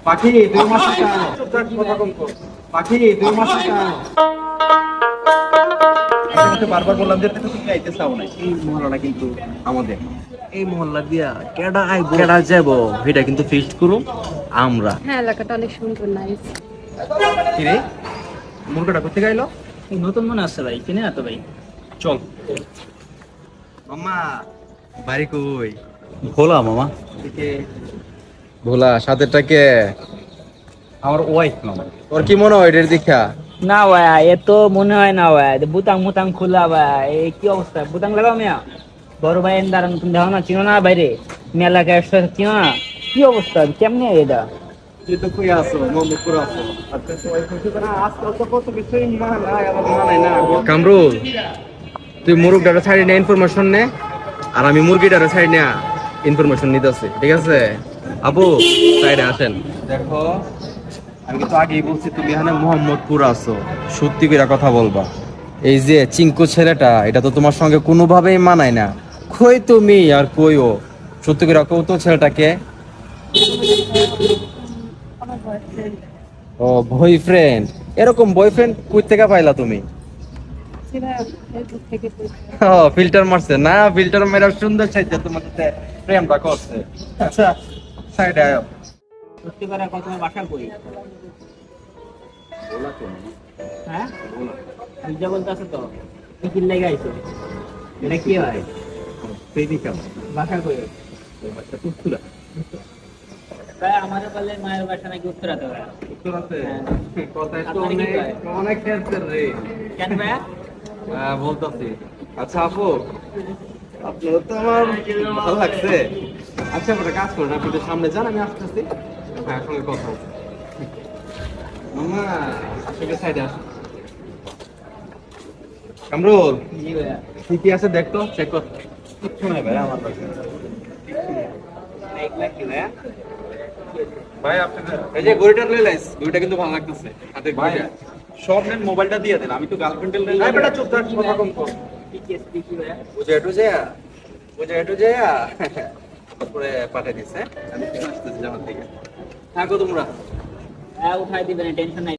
পাখি তুই আমার সাথে আয়। কথা কম কর। পাখি তুই আমার সাথে আয়। আমি তোকে বারবার বললাম যে তুই আইতে চাও না। এই মহল্লাটা কিন্তু আমাদের। এই মহল্লা দিয়া কেডা আইবো কেডা যাবো এটা কিন্তু ফিক্সড করুম আমরা। হ্যাঁ, এলাকাটা অনেক সুন্দর, নাইস। কি রে মুরগাটা কোথা থেকে আইলো? এই নতুন মনে আসছে ভাই, কিনে না তো ভাই। চল মামা বাড়ি কই? ভোলা মামা। এদিকে ভোলা সাথেটা কে? আমার ওয়াইফ মামা। তোর কি মনে হয় এটার দেখা? না ভাই, এ তো মনে হয় না ভাই, বুতাং মুতাং খোলা ভাই, এই কি অবস্থা? বুতাং লাগাও মিয়া, বড় ভাই এন্দার তুমি দেখো না, চিনো না বাইরে মেলা গ্যাস চিনো না? কি অবস্থা, কেমনে এটা? তুই তো কই আছো? মোহাম্মদপুর আছো। আজকে তো ওই কইছে না আজকাল তো কত কিছুই মানায় আবার মানায় না। কামরুল তুই মুরগটারে ছাড়ি না ইনফরমেশন নে, আর আমি মুরগিটারে ছাড়ি না ইনফরমেশন নিতেছি, ঠিক আছে? আবু সাইডে আসেন। দেখো আমি কিন্তু আগেই বলছি তুমি এখানে মোহাম্মদপুর আছো, সত্যি করে কথা বলবা। এই যে চিঙ্কু ছেলেটা, এটা তো তোমার সঙ্গে কোনোভাবেই মানায় না। কই তুমি আর কই ও? সত্যি করে কও তো ছেলেটাকে। আমার বয়ফ্রেন্ড ও বয়ফ্রেন্ড, এরকম বয়ফ্রেন্ড কই থেকে পাইলা তুমি? ছিল, ফেসবুক থেকে পেয়েছি। ও ফিল্টার মারছে না? ফিল্টার মেরা সুন্দর চাইছে তোমার সাথে প্রেমটা করছে। আচ্ছা সাইডে আয়। সত্যি করে কত বাসা করি? হ্যাঁ বুঝা বলতে আছে তো, কি কি লেগে আইছো? এটা কি হয়? প্রেমিকা বাসা করি বাচ্চা তুতুরা ভাই, আমাদের বলে মায়ের বাসা নাকি উত্তরাতে ভাই। উত্তর আছে। হ্যাঁ। কথাই তো আপনার কি অনেক কয়? অনেক ক্যান্সার রে। কেন ভাইয়া? হ্যাঁ বলতাছি। আচ্ছা আপু আপনার তো আমার ভালো লাগছে। আচ্ছা একটা কাজ করেন, আপনি একটু সামনে যান, আমি আসতেছি। হ্যাঁ সঙ্গে কথা বলবো। মামা আসলে সাইডে আসুন। কামরুল জি ভাইয়া। কি কি আছে দেখতো, চেক কর। কিচ্ছু নাই ভাই আমার কাছে। এক লাখ কি ভাইয়া? ভাই আপনি এই যে গড়িটা লই লাইস, গড়িটা কিন্তু ভালো লাগতেছে। হাতে ভাই গড়িটা। সব নেন, মোবাইলটা দিয়ে দেন, আমি তো গার্লফ্রেন্ডের এই বেটা চুপ থাক, কথা কম কর। কি ভাইয়া? বুঝে একটু যায়া তারপরে পাঠিয়ে দিছে। আমি আসতেছি জামার দিকে। থাকো তোমরা। হ্যাঁ উঠাই দিবেন, টেনশন নাই।